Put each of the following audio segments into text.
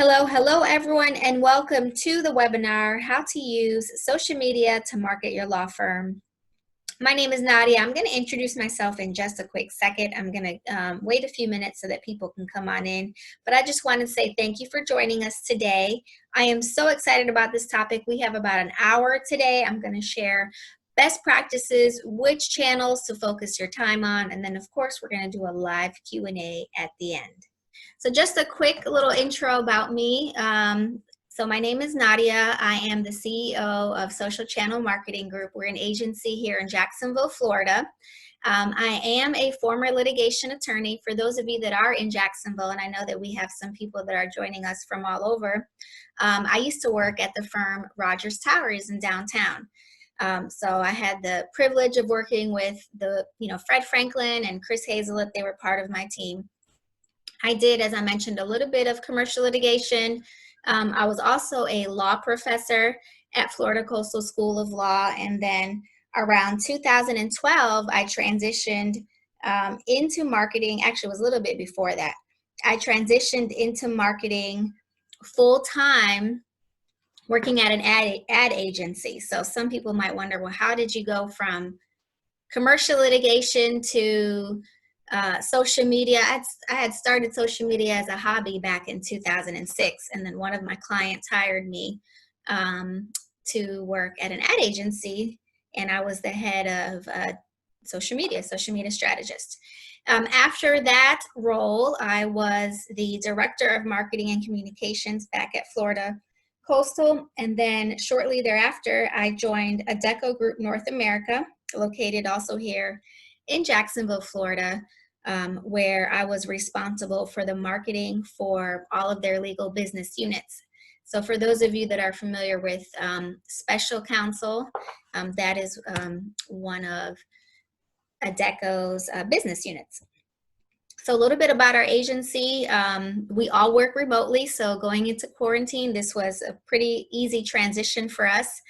Hello everyone, and welcome to the webinar, How to Use Social Media to Market Your Law Firm. My name is Nadia. I'm going to introduce myself in just a quick second. I'm going to wait a few minutes so that people can come on in. But I just want to say thank you for joining us today. I am so excited about this topic. We have about an hour today. I'm going to share best practices, which channels to focus your time on, and then of course we're going to do a live Q&A at the end. So just a quick little intro about me. So my name is Nadia. I am the CEO of Social Channel Marketing Group. We're an agency here in Jacksonville, Florida. I am a former litigation attorney. For those of you that are in Jacksonville, and I know that we have some people that are joining us from all over, I used to work at the firm Rogers Towers in downtown. So I had the privilege of working with Fred Franklin and Chris Hazelett. They were part of my team. I did, as I mentioned, a little bit of commercial litigation. I was also a law professor at Florida Coastal School of Law, and then around 2012, I transitioned into marketing. Actually, it was a little bit before that. I transitioned into marketing full-time, working at an ad agency. So some people might wonder, well, how did you go from commercial litigation to social media? I had started social media as a hobby back in 2006, and then one of my clients hired me to work at an ad agency, and I was the head of social media strategist. After that role, I was the director of marketing and communications back at Florida Coastal, and then shortly thereafter, I joined Adecco Group North America, located also here in Jacksonville, Florida, where I was responsible for the marketing for all of their legal business units. So for those of you that are familiar with special counsel, that is one of Adecco's business units. So a little bit about our agency. We all work remotely, so going into quarantine, this was a pretty easy transition for us.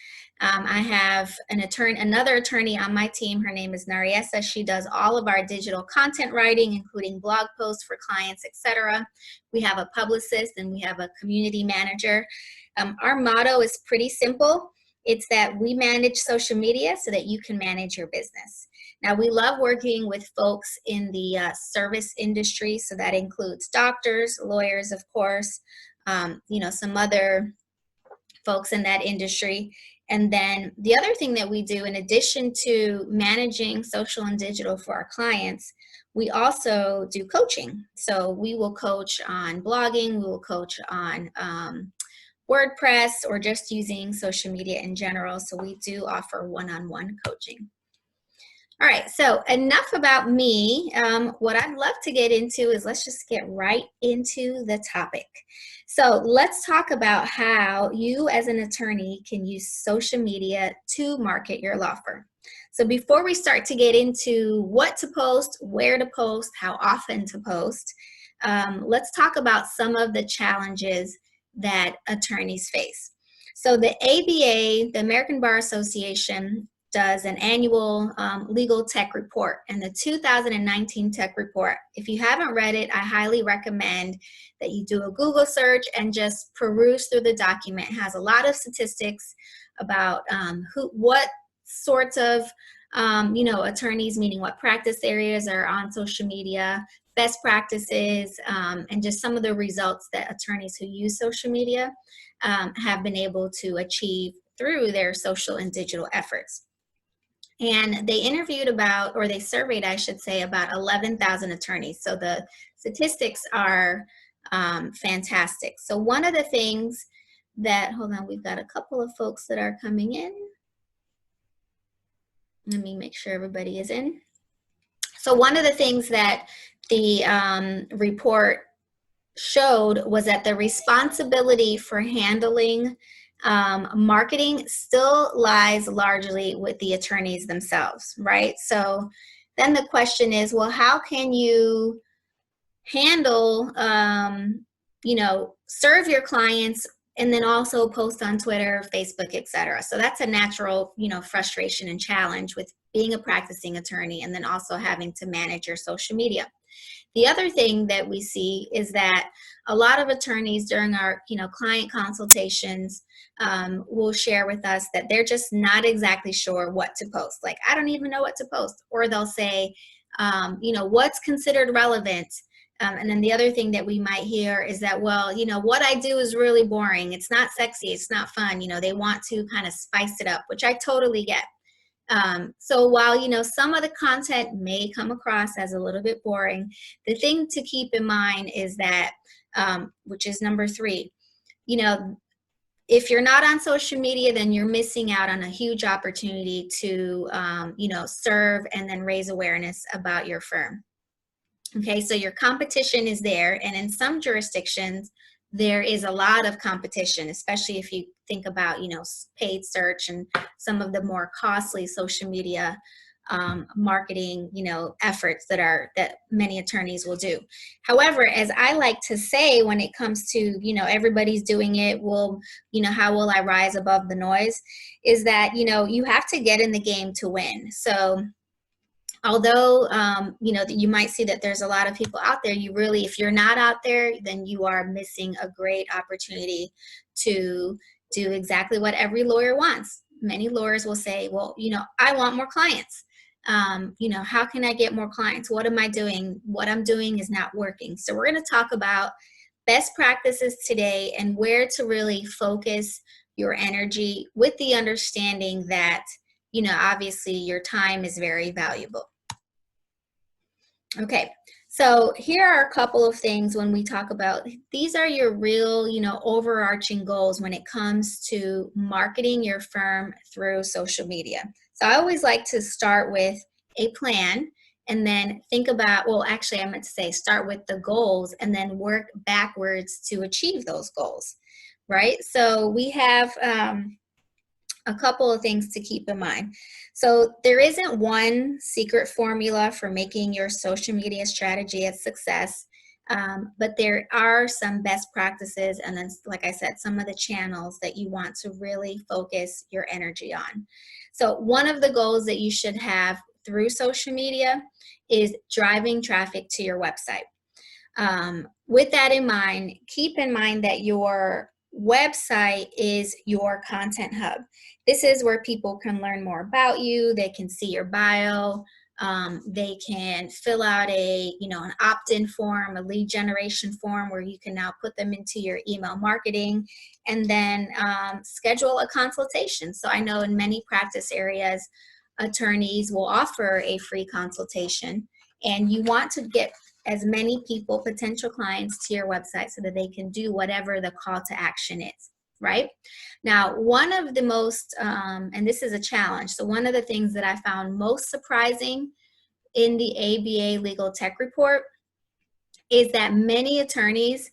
I have another attorney on my team. Her name is Nariesa. She does all of our digital content writing, including blog posts for clients, etc. We have a publicist and we have a community manager. Our motto is pretty simple. It's that we manage social media so that you can manage your business. Now, we love working with folks in the service industry, so that includes doctors, lawyers, of course, some other folks in that industry. And then the other thing that we do, in addition to managing social and digital for our clients, we also do coaching. So we will coach on blogging, we will coach on WordPress, or just using social media in general. So we do offer one-on-one coaching. All right, so enough about me. What I'd love to get into is, let's just get right into the topic. So let's talk about how you as an attorney can use social media to market your law firm. So before we start to get into what to post, where to post, how often to post, let's talk about some of the challenges that attorneys face. So the ABA, the American Bar Association, does an annual legal tech report, and the 2019 tech report, if you haven't read it, I highly recommend that you do a Google search and just peruse through the document. It has a lot of statistics about what sorts of attorneys, meaning what practice areas are on social media, best practices, and just some of the results that attorneys who use social media have been able to achieve through their social and digital efforts. And they surveyed, I should say, about 11,000 attorneys. So the statistics are fantastic. So one of the things that, hold on, we've got a couple of folks that are coming in. Let me make sure everybody is in. So one of the things that the report showed was that the responsibility for handling marketing still lies largely with the attorneys themselves, right? So then the question is, well, how can you handle, serve your clients and then also post on Twitter, Facebook, etc. So that's a natural, frustration and challenge with being a practicing attorney and then also having to manage your social media. The other thing that we see is that a lot of attorneys during our client consultations will share with us that they're just not exactly sure what to post. Like, I don't even know what to post. Or they'll say, what's considered relevant? And then the other thing that we might hear is that, well, what I do is really boring. It's not sexy. It's not fun. They want to kind of spice it up, which I totally get. So while, some of the content may come across as a little bit boring, the thing to keep in mind is that, which is number 3, if you're not on social media, then you're missing out on a huge opportunity to, serve and then raise awareness about your firm. Okay, so your competition is there, and in some jurisdictions, there is a lot of competition, especially if you think about, paid search and some of the more costly social media marketing, efforts that many attorneys will do. However, as I like to say, when it comes to, everybody's doing it, how will I rise above the noise? Is that, you have to get in the game to win. So although, you might see that there's a lot of people out there, if you're not out there, then you are missing a great opportunity to do exactly what every lawyer wants. Many lawyers will say, well, I want more clients. How can I get more clients? What am I doing? What I'm doing is not working. So we're going to talk about best practices today and where to really focus your energy, with the understanding that, obviously your time is very valuable. Okay, so here are a couple of things when we talk about, these are your real, overarching goals when it comes to marketing your firm through social media. So I always like to start with a plan and then think about, well, actually I meant to say start with the goals and then work backwards to achieve those goals, right? So we have a couple of things to keep in mind. So there isn't one secret formula for making your social media strategy a success, but there are some best practices, and then, like I said, some of the channels that you want to really focus your energy on. So one of the goals that you should have through social media is driving traffic to your website. With that in mind, keep in mind that your website is your content hub. This is where people can learn more about you. They can see your bio. They can fill out an opt-in form, a lead generation form where you can now put them into your email marketing, and then schedule a consultation. So I know in many practice areas, attorneys will offer a free consultation, and you want to get as many people, potential clients, to your website so that they can do whatever the call to action is, right? Now, one of the most, and this is a challenge, so one of the things that I found most surprising in the ABA Legal Tech Report is that many attorneys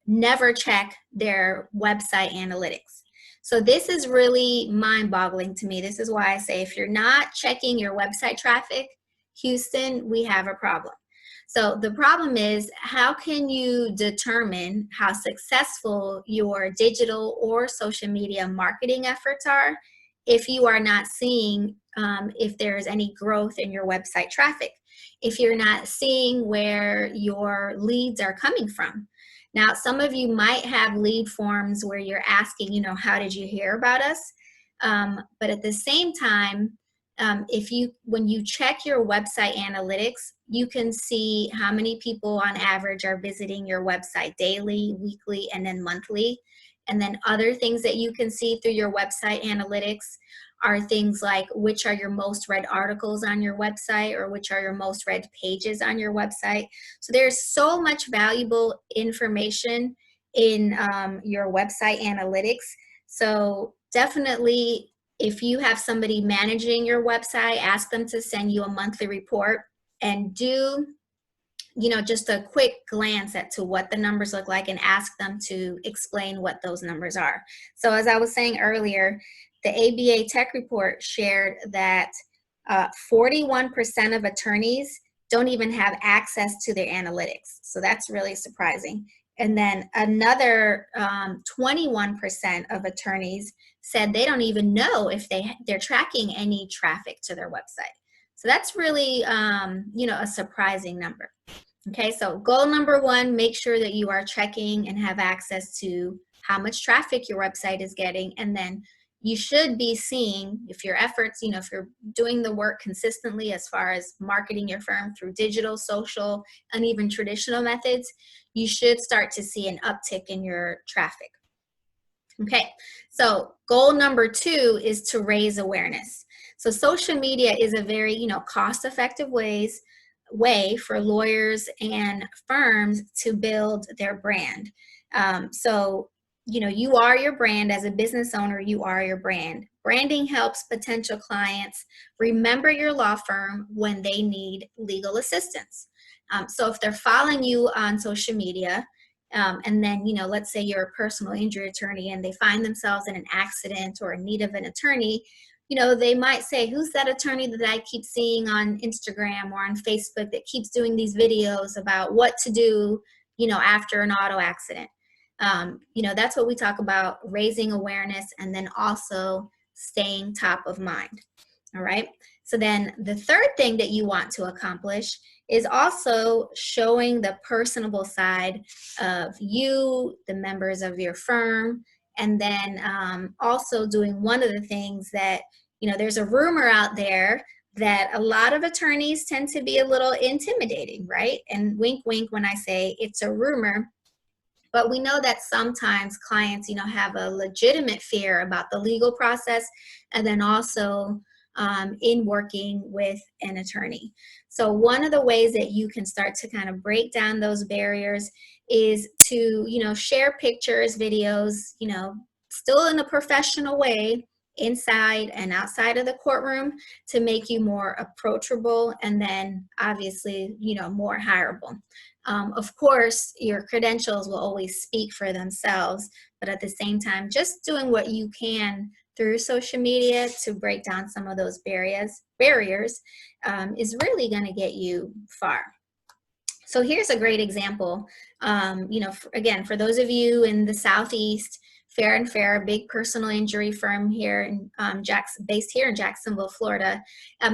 never check their website analytics. So this is really mind-boggling to me. This is why I say, if you're not checking your website traffic, Houston, we have a problem. So the problem is, how can you determine how successful your digital or social media marketing efforts are if you are not seeing if there's any growth in your website traffic, if you're not seeing where your leads are coming from? Now, some of you might have lead forms where you're asking, how did you hear about us? But at the same time, when you check your website analytics, you can see how many people on average are visiting your website daily, weekly, and then monthly. And then other things that you can see through your website analytics are things like which are your most read articles on your website, or which are your most read pages on your website. So there's so much valuable information in your website analytics. So definitely, if you have somebody managing your website, ask them to send you a monthly report and do, just a quick glance to what the numbers look like, and ask them to explain what those numbers are. So as I was saying earlier, the ABA Tech Report shared that 41% of attorneys don't even have access to their analytics. So that's really surprising. And then another 21% of attorneys said they don't even know if they're tracking any traffic to their website. So that's really, you know, a surprising number. Okay, so goal number one, make sure that you are checking and have access to how much traffic your website is getting. And then you should be seeing if your efforts, you know, if you're doing the work consistently as far as marketing your firm through digital, social, and even traditional methods, you should start to see an uptick in your traffic. Okay, so goal number two is to raise awareness. So social media is a very, you know, cost-effective way for lawyers and firms to build their brand. So, you know, you are your brand as a business owner, you are your brand. Branding helps potential clients remember your law firm when they need legal assistance. So if they're following you on social media, and then, you know, let's say you're a personal injury attorney and they find themselves in an accident or in need of an attorney, you know, they might say, who's that attorney that I keep seeing on Instagram or on Facebook that keeps doing these videos about what to do, you know, after an auto accident? You know, that's what we talk about, raising awareness and then also staying top of mind. All right. So then the third thing that you want to accomplish is also showing the personable side of you, the members of your firm, and then also doing one of the things that, you know, there's a rumor out there that a lot of attorneys tend to be a little intimidating, right? And wink, wink when I say it's a rumor. But we know that sometimes clients, you know, have a legitimate fear about the legal process and then also in working with an attorney. So one of the ways that you can start to kind of break down those barriers is to, you know, share pictures, videos, you know, still in a professional way inside and outside of the courtroom to make you more approachable and then obviously, you know, more hireable. Of course, your credentials will always speak for themselves, but at the same time, just doing what you can through social media to break down some of those barriers is really going to get you far. So here's a great example. You know, again, for those of you in the Southeast, Fair and Fair, a big personal injury firm here in based here in Jacksonville, Florida.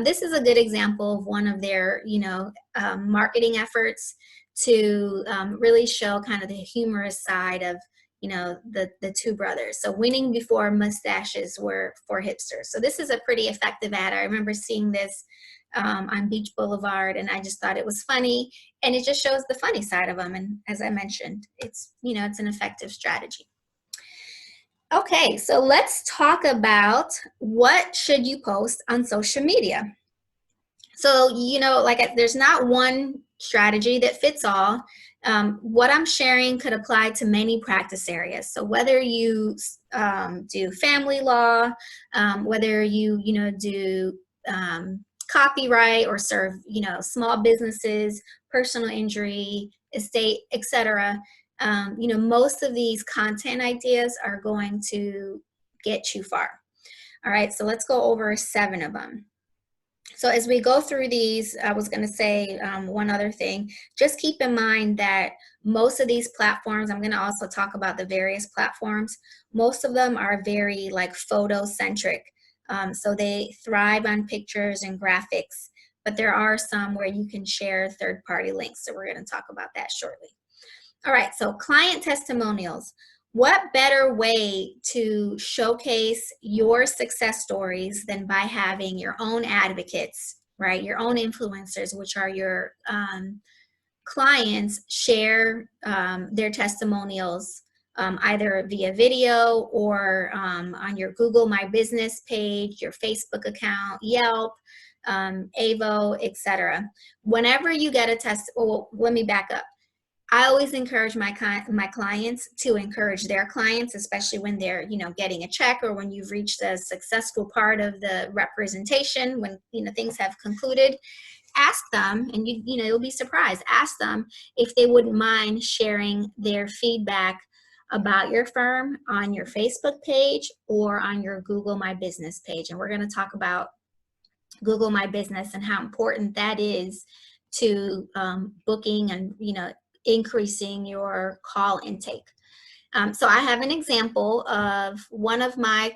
This is a good example of one of their, you know, marketing efforts to really show kind of the humorous side of, you know, the two brothers. So winning before mustaches were for hipsters. So this is a pretty effective ad. I remember seeing this on Beach Boulevard, and I just thought it was funny, and it just shows the funny side of them. And as I mentioned, it's, you know, it's an effective strategy. Okay, so let's talk about what should you post on social media. So, you know, like there's not one strategy that fits all. What I'm sharing could apply to many practice areas. So whether you do family law, whether you know, do copyright or serve, you know, small businesses, personal injury, estate, etc. You know, most of these content ideas are going to get you far. All right, so let's go over 7 of them. So as we go through these, I was going to say one other thing. Just keep in mind that most of these platforms, I'm going to also talk about the various platforms, most of them are very like photo-centric. So they thrive on pictures and graphics, but there are some where you can share third-party links. So we're going to talk about that shortly. All right, so client testimonials. What better way to showcase your success stories than by having your own advocates, right? Your own influencers, which are your clients, share their testimonials either via video or on your Google My Business page, your Facebook account, Yelp, Avo, etc. Whenever you get a well, let me back up. I always encourage my clients to encourage their clients, especially when they're, you know, getting a check or when you've reached a successful part of the representation, when, you know, things have concluded. Ask them, and you know, you'll be surprised. Ask them if they wouldn't mind sharing their feedback about your firm on your Facebook page or on your Google My Business page. And we're going to talk about Google My Business and how important that is to booking and, you know, increasing your call intake. So I have an example of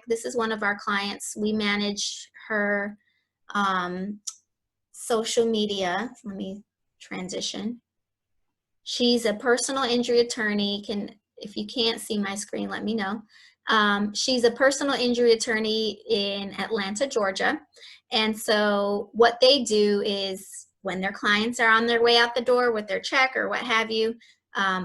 this is one of our clients. We manage her social media. Let me transition. She's a personal injury attorney. If you can't see my screen, let me know. She's a personal injury attorney in Atlanta, Georgia. And so what they do is when their clients are on their way out the door with their check or what have you,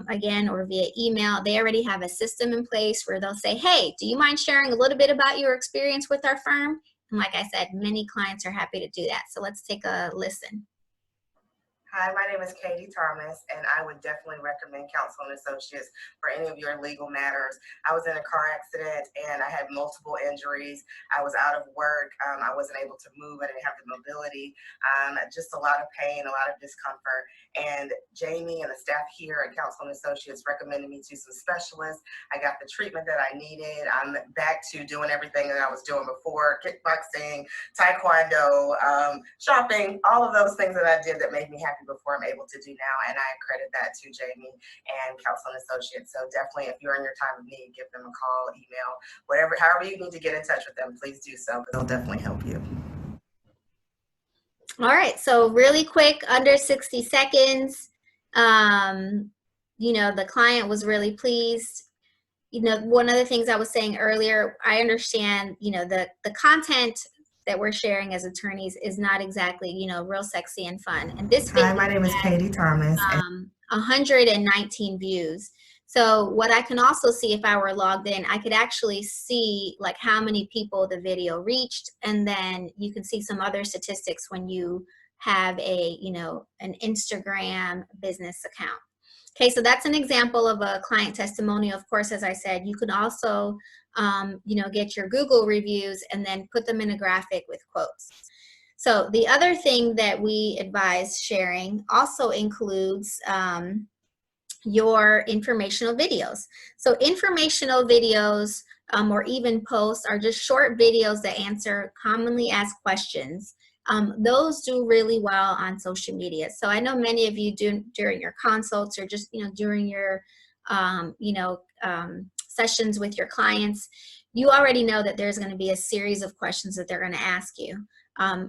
again, or via email, they already have a system in place where they'll say, hey, do you mind sharing a little bit about your experience with our firm? And like I said, many clients are happy to do that. So let's take a listen. Hi, my name is Katie Thomas, and I would definitely recommend Counsel and Associates for any of your legal matters. I was in a car accident and I had multiple injuries. I was out of work. I wasn't able to move. I didn't have the mobility. Just a lot of pain, a lot of discomfort. And Jamie and the staff here at Counsel and Associates recommended me to some specialists. I got the treatment that I needed. I'm back to doing everything that I was doing before: kickboxing, taekwondo, shopping, all of those things that I did that made me happy before I'm able to do now, and I credit that to Jamie and Counsel and Associates. So definitely, if you're in your time of need, give them a call, email, whatever, however you need to get in touch with them, please do so, because they'll definitely help you. All right, so really quick, under 60 seconds. You know, the client was really pleased. You know, one of the things I was saying earlier, I understand, you know, the content that we're sharing as attorneys is not exactly, you know, real sexy and fun. And this video Hi, my name is Katie Thomas. 119 views. So what I can also see if I were logged in, I could actually see like how many people the video reached, and then you can see some other statistics when you have a, you know, an Instagram business account. Okay, so that's an example of a client testimonial. Of course, as I said, you can also, you know, get your Google reviews and then put them in a graphic with quotes. So the other thing that we advise sharing also includes your informational videos. So informational videos or even posts are just short videos that answer commonly asked questions. Those do really well on social media. So I know many of you do during your consults or just, you know, during your, sessions with your clients, you already know that there's going to be a series of questions that they're going to ask you.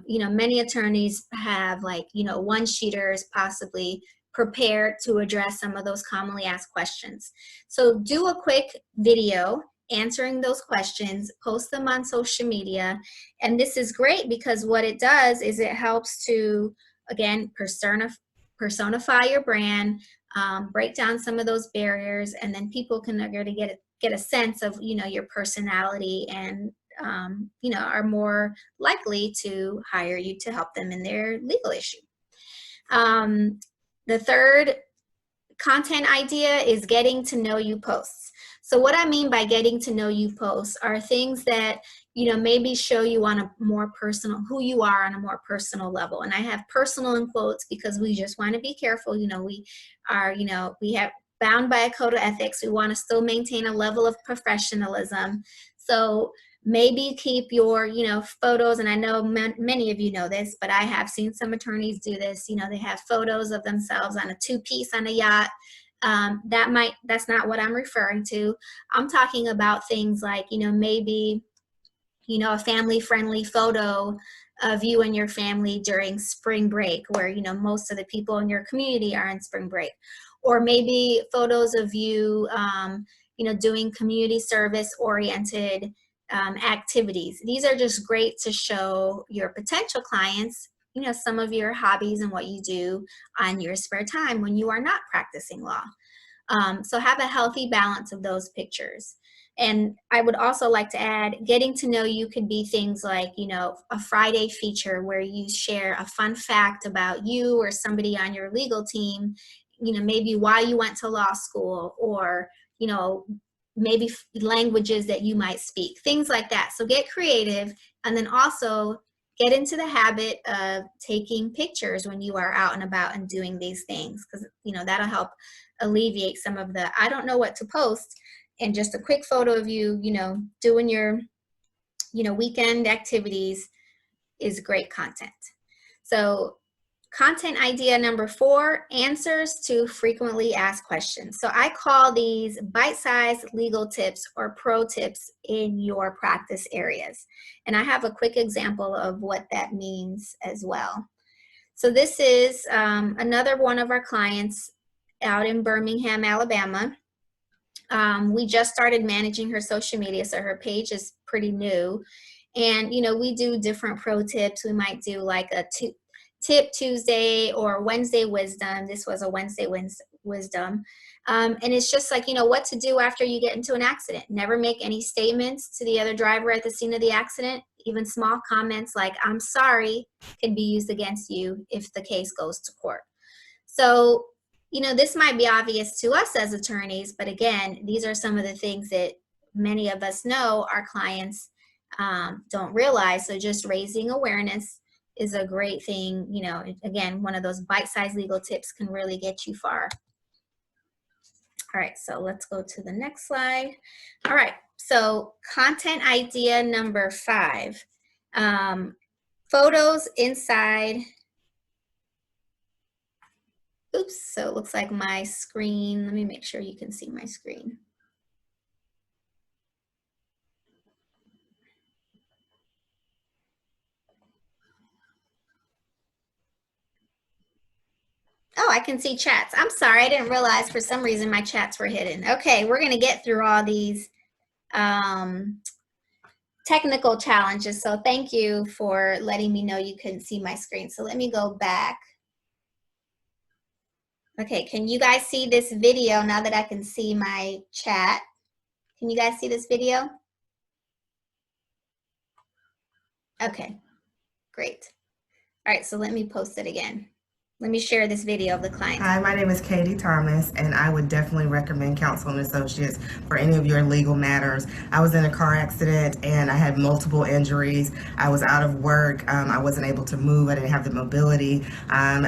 You know, many attorneys have like, you know, one-sheeters possibly prepared to address some of those commonly asked questions. So do a quick video answering those questions, post them on social media. And this is great because what it does is it helps to, again, personify your brand, break down some of those barriers, and then people can already get a sense of, you know, your personality and you know, are more likely to hire you to help them in their legal issue. The third content idea is getting to know you posts. So what I mean by getting to know you posts are things that, you know, maybe show you on a more personal, who you are on a more personal level. And I have personal in quotes because we just want to be careful. You know, we are, you know, we have bound by a code of ethics. We want to still maintain a level of professionalism. So maybe keep your, you know, photos, and I know many of you know this, but I have seen some attorneys do this. You know, they have photos of themselves on a two-piece on a yacht. That's not what I'm referring to. I'm talking about things like, you know, maybe, you know, a family-friendly photo of you and your family during spring break, where, you know, most of the people in your community are in spring break. Or maybe photos of you, you know, doing community service-oriented activities. These are just great to show your potential clients, you know, some of your hobbies and what you do on your spare time when you are not practicing law. So have a healthy balance of those pictures. And I would also like to add, getting to know you could be things like, you know, a Friday feature where you share a fun fact about you or somebody on your legal team, you know, maybe why you went to law school, or, you know, maybe languages that you might speak, things like that. So get creative, and then also get into the habit of taking pictures when you are out and about and doing these things, because, you know, that'll help alleviate some of the, I don't know what to post, and just a quick photo of you, you know, doing your, you know, weekend activities is great content. So content idea number 4, answers to frequently asked questions. So I call these bite-sized legal tips or pro tips in your practice areas. And I have a quick example of what that means as well. So this is another one of our clients out in Birmingham, Alabama. We just started managing her social media, so her page is pretty new. And, you know, we do different pro tips. We might do like a tip Tuesday or Wednesday wisdom. This was a Wednesday wisdom. And it's just like, you know, what to do after you get into an accident. Never make any statements to the other driver at the scene of the accident. Even small comments like, I'm sorry, can be used against you if the case goes to court. So, you know, this might be obvious to us as attorneys, but again, these are some of the things that many of us know our clients don't realize. So just raising awareness is a great thing. You know, again, one of those bite-sized legal tips can really get you far. All right, so let's go to the next slide. All right, so content idea number 5. Photos inside. Oops, so it looks like my screen. Let me make sure you can see my screen. Oh, I can see chats. I'm sorry, I didn't realize for some reason my chats were hidden. Okay, we're gonna get through all these technical challenges. So thank you for letting me know you couldn't see my screen. So let me go back. Okay, can you guys see this video now that I can see my chat? Can you guys see this video? Okay, great. All right, so let me post it again. Let me share this video of the client. Hi, my name is Katie Thomas, and I would definitely recommend Counsel and Associates for any of your legal matters. I was in a car accident and I had multiple injuries. I was out of work. I wasn't able to move. I didn't have the mobility.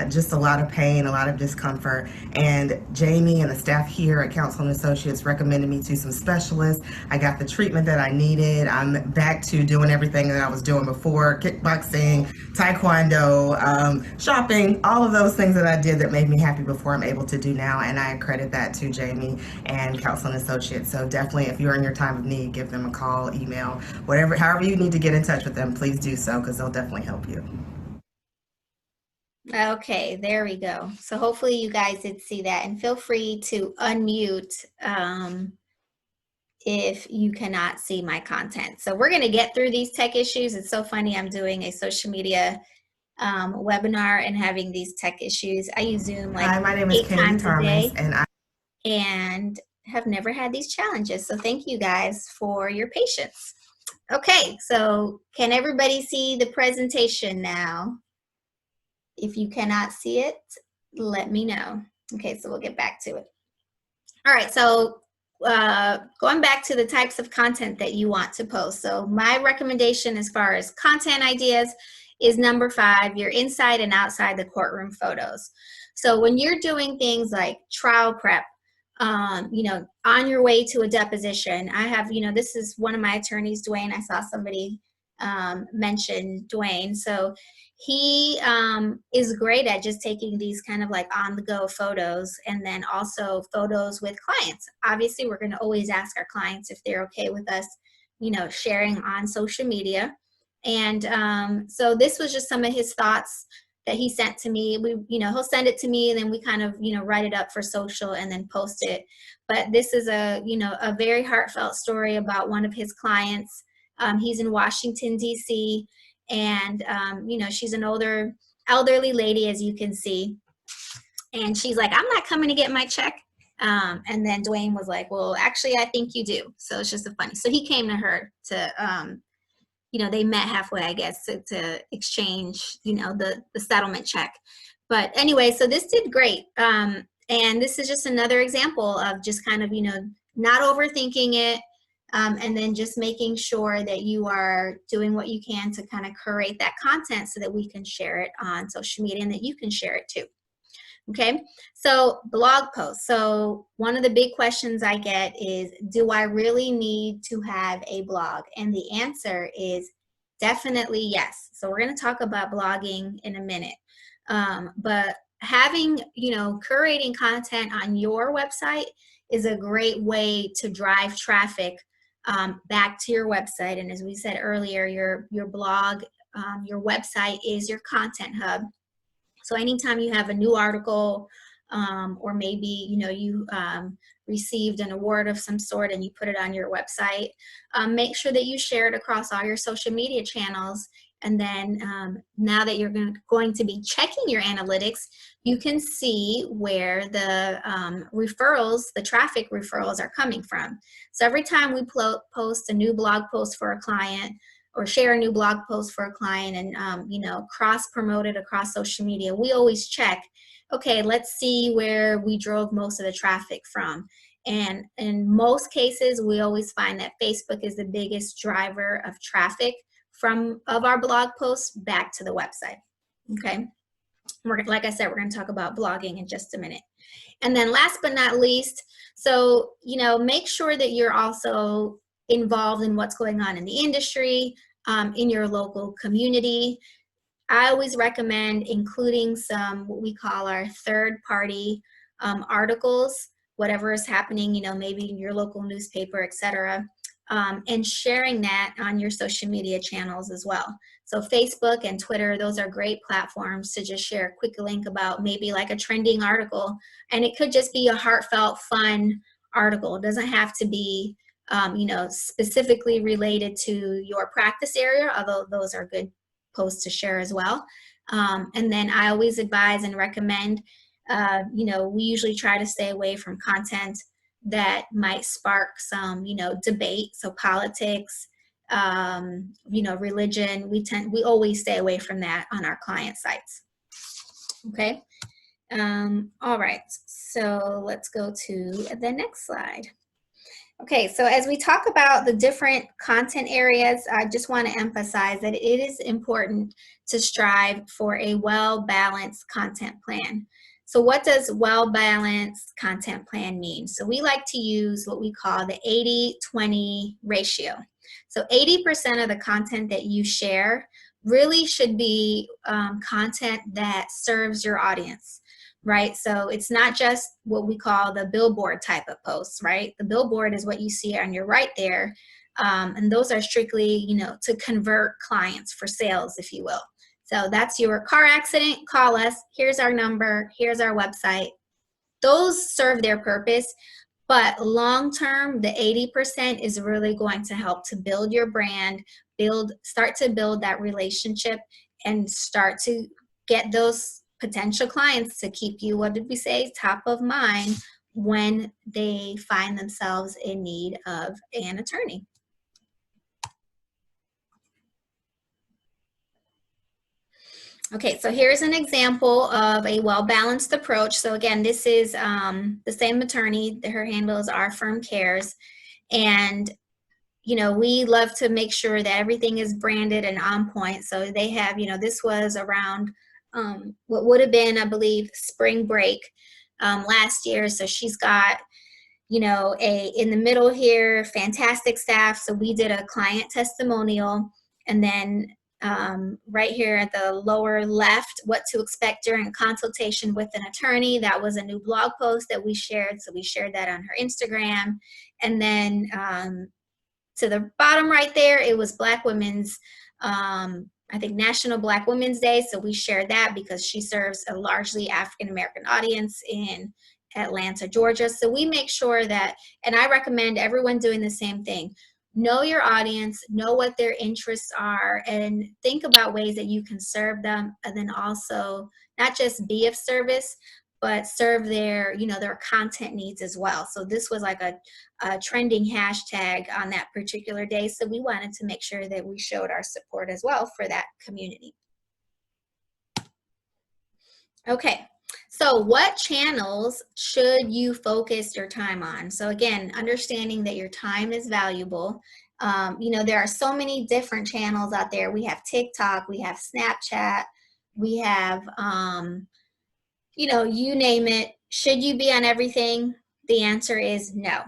Just a lot of pain, a lot of discomfort. And Jamie and the staff here at Counsel and Associates recommended me to some specialists. I got the treatment that I needed. I'm back to doing everything that I was doing before: kickboxing, taekwondo, shopping, all of those things that I did that made me happy before I'm able to do now, and I credit that to Jamie and Counsel and Associates. So definitely, if you're in your time of need, give them a call, email, whatever, however you need to get in touch with them, please do so, because they'll definitely help you. Okay, there we go. So hopefully you guys did see that, and feel free to unmute if you cannot see my content. So we're going to get through these tech issues. It's so funny, I'm doing a social media webinar and having these tech issues. I use Zoom like Hi, my name is 8 Katie times Thomas, a day and have never had these challenges. So thank you guys for your patience. Okay, so can everybody see the presentation now? If you cannot see it, let me know. Okay, so we'll get back to it. All right, so going back to the types of content that you want to post. So my recommendation as far as content ideas is number 5, your inside and outside the courtroom photos. So when you're doing things like trial prep, you know, on your way to a deposition, I have, you know, this is one of my attorneys, Dwayne. I saw somebody mention Dwayne. So he is great at just taking these kind of like on the go photos, and then also photos with clients. Obviously, we're going to always ask our clients if they're okay with us, you know, sharing on social media. And so this was just some of his thoughts that he sent to me. You know, he'll send it to me, and then we kind of, you know, write it up for social and then post it. But this is a, you know, a very heartfelt story about one of his clients. He's in Washington, D.C., and you know, she's an elderly lady, as you can see, and she's like, I'm not coming to get my check. And then Dwayne was like, well, actually, I think you do. So it's just a funny. So he came to her to you know, they met halfway, I guess, to exchange, you know, the settlement check. But anyway, so this did great. And this is just another example of just kind of, you know, not overthinking it, and then just making sure that you are doing what you can to kind of curate that content so that we can share it on social media and that you can share it too. Okay, so blog posts. So one of the big questions I get is, do I really need to have a blog? And the answer is definitely yes. So we're going to talk about blogging in a minute. But having, you know, curating content on your website is a great way to drive traffic back to your website. And as we said earlier, your blog, your website is your content hub. So anytime you have a new article, or maybe, you received an award of some sort and you put it on your website, make sure that you share it across all your social media channels. And then now that you're going to be checking your analytics, you can see where the referrals, the traffic referrals are coming from. So every time we post a new blog post for a client, or share a new blog post for a client, and cross promote it across social media, we always check, okay, let's see where we drove most of the traffic from. And in most cases, we always find that Facebook is the biggest driver of traffic of our blog posts back to the website. Okay, like I said, we're going to talk about blogging in just a minute. And then last but not least, so make sure that you're also involved in what's going on in the industry, in your local community. I always recommend including some what we call our third-party articles, whatever is happening, maybe in your local newspaper, etc., and sharing that on your social media channels as well. So Facebook and Twitter, those are great platforms to just share a quick link about maybe like a trending article. And it could just be a heartfelt, fun article. It doesn't have to be specifically related to your practice area, although those are good posts to share as well. And then I always advise and recommend, we usually try to stay away from content that might spark some, debate. So politics, religion, we always stay away from that on our client sites. Okay. All right. So let's go to the next slide. Okay, so as we talk about the different content areas, I just want to emphasize that it is important to strive for a well-balanced content plan. So what does well-balanced content plan mean? So we like to use what we call the 80-20 ratio. So 80% of the content that you share really should be content that serves your audience. Right, so it's not just what we call the billboard type of posts, right? The billboard is what you see on your right there, and those are strictly, to convert clients for sales, if you will. So that's your car accident, call us, here's our number, here's our website. Those serve their purpose, but long term, the 80% is really going to help to build your brand, start to build that relationship, and start to get those potential clients to keep you, what did we say, top of mind when they find themselves in need of an attorney. Okay, so here's an example of a well-balanced approach. So again, this is the same attorney. Her handle is Our Firm Cares. And, we love to make sure that everything is branded and on point. So they have, this was around what would have been, I believe, spring break last year. So she's got, in the middle here, fantastic staff. So we did a client testimonial, and then right here at the lower left, what to expect during a consultation with an attorney. That was a new blog post that we shared. So we shared that on her Instagram. And then to the bottom right there, it was Black Women's I think National Black Women's Day, so we shared that because she serves a largely African-American audience in Atlanta, Georgia. So we make sure that, and I recommend everyone doing the same thing. Know your audience, know what their interests are, and think about ways that you can serve them, and then also not just be of service, but serve their, their content needs as well. So this was like a trending hashtag on that particular day. So we wanted to make sure that we showed our support as well for that community. Okay, so what channels should you focus your time on? So again, understanding that your time is valuable. There are so many different channels out there. We have TikTok, we have Snapchat, we have, you name it. Should you be on everything? The answer is no.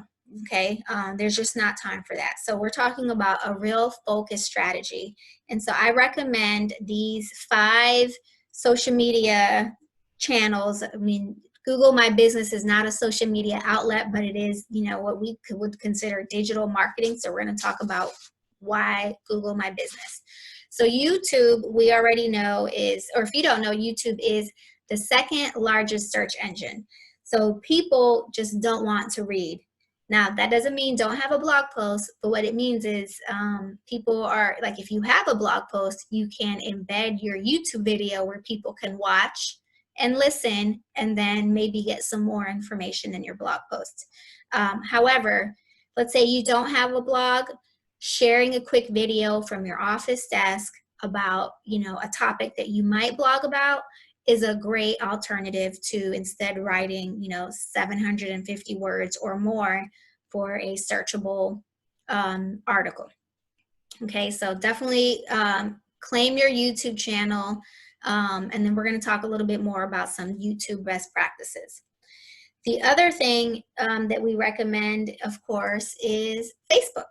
Okay, there's just not time for that. So we're talking about a real focus strategy. And so I recommend these 5 social media channels. I mean, Google My Business is not a social media outlet, but it is, what we would consider digital marketing. So we're going to talk about why Google My Business. So YouTube, we already know is, or if you don't know, YouTube is the second largest search engine. So people just don't want to read. Now, that doesn't mean don't have a blog post, but what it means is people are, like, if you have a blog post, you can embed your YouTube video where people can watch and listen and then maybe get some more information in your blog post. However, let's say you don't have a blog, sharing a quick video from your office desk about, a topic that you might blog about is a great alternative to instead writing, 750 words or more for a searchable article. Okay, so definitely claim your YouTube channel, and then we're going to talk a little bit more about some YouTube best practices. The other thing that we recommend, of course, is Facebook.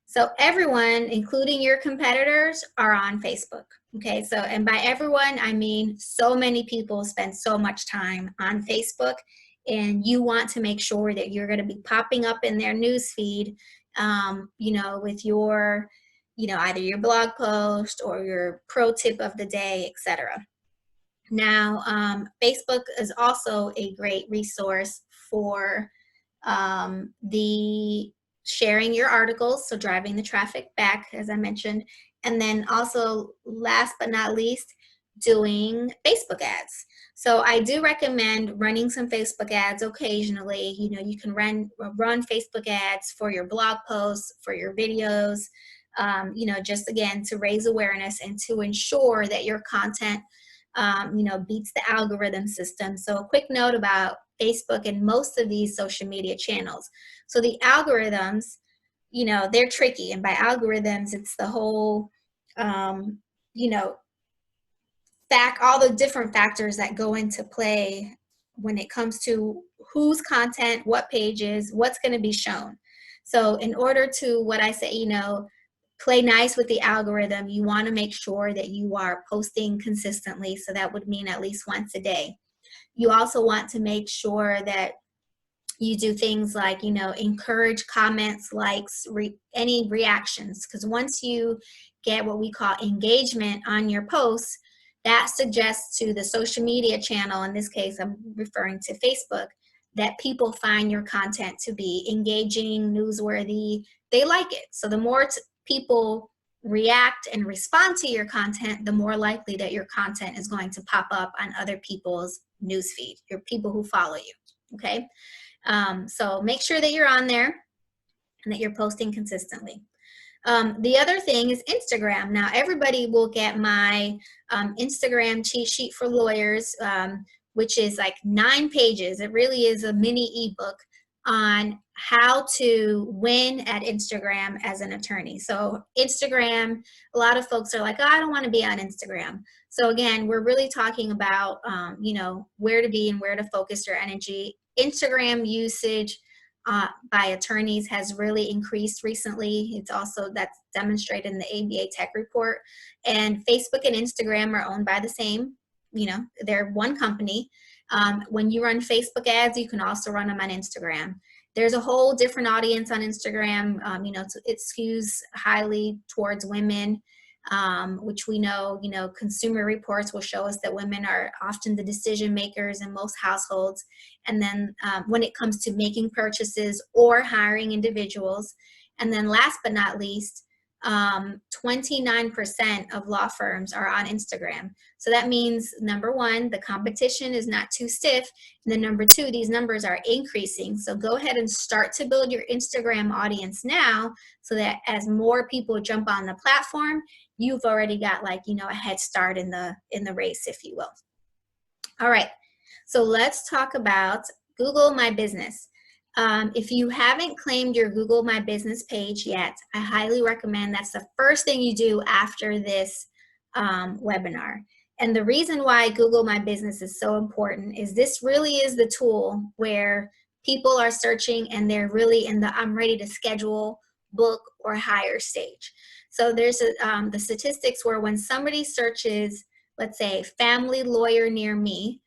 So everyone, including your competitors, are on Facebook. Okay, so, and by everyone, I mean so many people spend so much time on Facebook, and you want to make sure that you're going to be popping up in their news feed, with your, either your blog post or your pro tip of the day, etc. Now, Facebook is also a great resource for the sharing your articles, so driving the traffic back, as I mentioned, and then also, last but not least, doing Facebook ads. So I do recommend running some Facebook ads occasionally. You can run Facebook ads for your blog posts, for your videos, just again to raise awareness and to ensure that your content beats the algorithm system. So a quick note about Facebook and most of these social media channels. So the algorithms, they're tricky. And by algorithms, it's the whole, all the different factors that go into play when it comes to whose content, what pages, what's going to be shown. So in order to, what I say, play nice with the algorithm, you want to make sure that you are posting consistently. So that would mean at least once a day. You also want to make sure that you do things like, encourage comments, likes, any reactions. Because once you get what we call engagement on your posts, that suggests to the social media channel, in this case, I'm referring to Facebook, that people find your content to be engaging, newsworthy, they like it. So the more people react and respond to your content, the more likely that your content is going to pop up on other people's newsfeed, your people who follow you, okay? So make sure that you're on there and that you're posting consistently. The other thing is Instagram. Now, everybody will get my Instagram cheat sheet for lawyers, which is like 9 pages. It really is a mini ebook on how to win at Instagram as an attorney. So Instagram, a lot of folks are like, oh, I don't want to be on Instagram. So again, we're really talking about, where to be and where to focus your energy. Instagram usage by attorneys has really increased recently. It's also, that's demonstrated in the ABA Tech Report. And Facebook and Instagram are owned by the same, they're one company. When you run Facebook ads, you can also run them on Instagram. There's a whole different audience on Instagram. It skews highly towards women, which we know, consumer reports will show us that women are often the decision makers in most households. And then when it comes to making purchases or hiring individuals. And then last but not least, 29% of law firms are on Instagram. So that means, number one, the competition is not too stiff. And then number two, these numbers are increasing. So go ahead and start to build your Instagram audience now, so that as more people jump on the platform, you've already got a head start in the race, if you will. All right, so let's talk about Google My Business. If you haven't claimed your Google My Business page yet, I highly recommend that's the first thing you do after this webinar. And the reason why Google My Business is so important is this really is the tool where people are searching and they're really in the I'm ready to schedule, book, or hire stage. So there's the statistics where when somebody searches, let's say, family lawyer near me,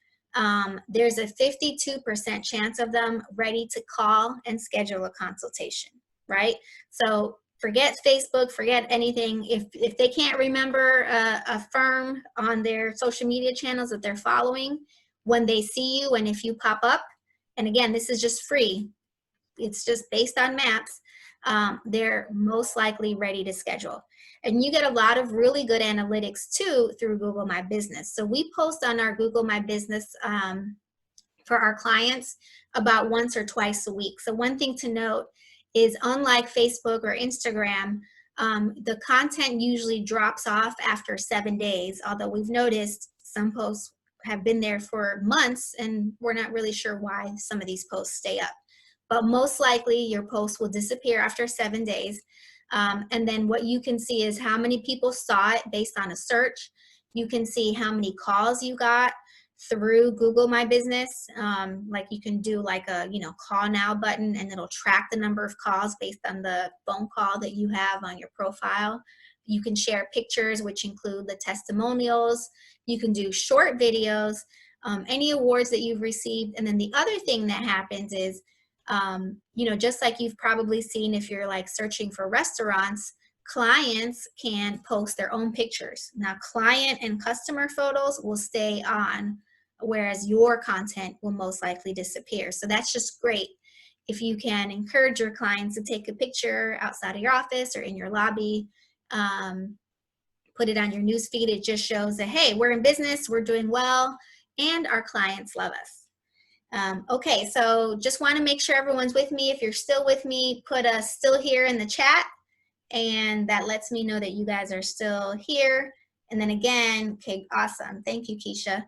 there's a 52% chance of them ready to call and schedule a consultation, right? So Forget Facebook, forget anything. If they can't remember a firm on their social media channels that they're following, when they see you and if you pop up, and again, this is just free, it's just based on maps, they're most likely ready to schedule. And you get a lot of really good analytics too through Google My Business. So we post on our Google My Business for our clients about once or twice a week. So one thing to note is, unlike Facebook or Instagram, the content usually drops off after 7 days, although we've noticed some posts have been there for months and we're not really sure why some of these posts stay up. But most likely your post will disappear after 7 days. And then what you can see is how many people saw it based on a search. You can see how many calls you got through Google My Business. Like you can do like a, call now button, and it'll track the number of calls based on the phone call that you have on your profile. You can share pictures, which include the testimonials. You can do short videos, any awards that you've received. And then the other thing that happens is, just like you've probably seen if you're like searching for restaurants, clients can post their own pictures. Now, client and customer photos will stay on, whereas your content will most likely disappear. So that's just great. If you can encourage your clients to take a picture outside of your office or in your lobby, put it on your newsfeed, it just shows that, hey, we're in business, we're doing well, and our clients love us. Okay, so just want to make sure everyone's with me. If you're still with me, put a still here in the chat, and that lets me know that you guys are still here. And then again, okay, awesome. Thank you, Keisha.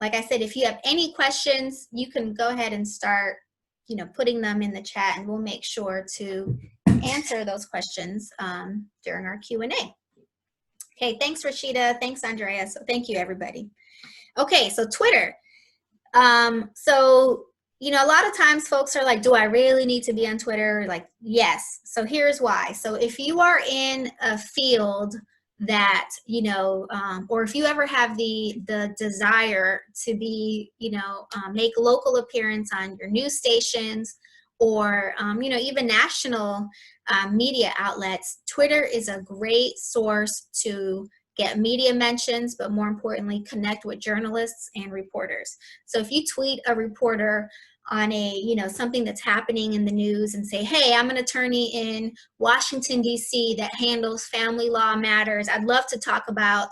Like I said, if you have any questions, you can go ahead and start, putting them in the chat, and we'll make sure to answer those questions during our Q&A. Okay, thanks, Rashida. Thanks, Andrea. So thank you, everybody. Okay, so Twitter. A lot of times folks are like, do I really need to be on Twitter? Like, yes. So here's why. So if you are in a field that, or if you ever have the desire to be, make local appearance on your news stations or, even national media outlets, Twitter is a great source to get media mentions, but more importantly, connect with journalists and reporters. So if you tweet a reporter on a, something that's happening in the news and say, hey, I'm an attorney in Washington, D.C. that handles family law matters. I'd love to talk about,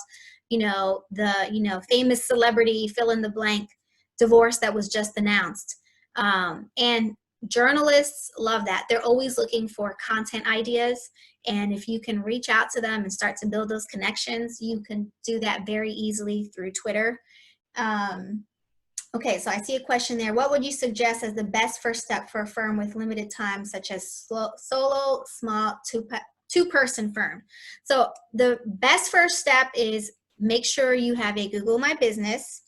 the famous celebrity fill in the blank divorce that was just announced. And journalists love that. They're always looking for content ideas. And if you can reach out to them and start to build those connections, you can do that very easily through Twitter. Okay, so I see a question there. What would you suggest as the best first step for a firm with limited time, such as solo, small, two-person firm? So the best first step is make sure you have a Google My Business,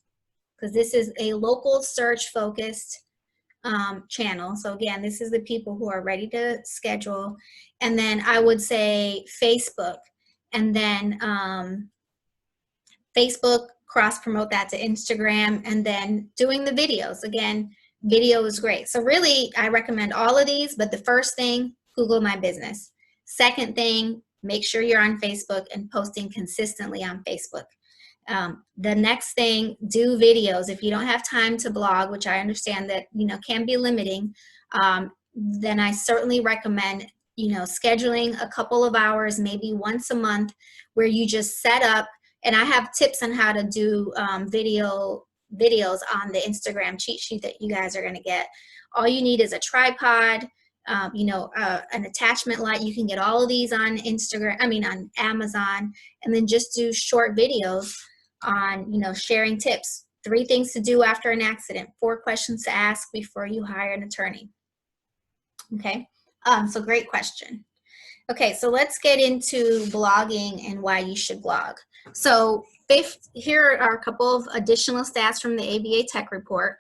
because this is a local search focused channel. So again, this is the people who are ready to schedule. And then I would say Facebook, and then Facebook, cross promote that to Instagram, and then doing the videos. Again, video is great. So really, I recommend all of these, but the first thing, Google My Business. Second thing, make sure you're on Facebook and posting consistently on Facebook. The next thing, do videos. If you don't have time to blog, which I understand that, can be limiting, then I certainly recommend, scheduling a couple of hours, maybe once a month, where you just set up, and I have tips on how to do videos on the Instagram cheat sheet that you guys are going to get. All you need is a tripod, an attachment light. You can get all of these on on Amazon, and then just do short videos on, sharing tips. 3 things to do after an accident, 4 questions to ask before you hire an attorney. Okay, so great question. Okay, so let's get into blogging and why you should blog. So here are a couple of additional stats from the ABA Tech Report.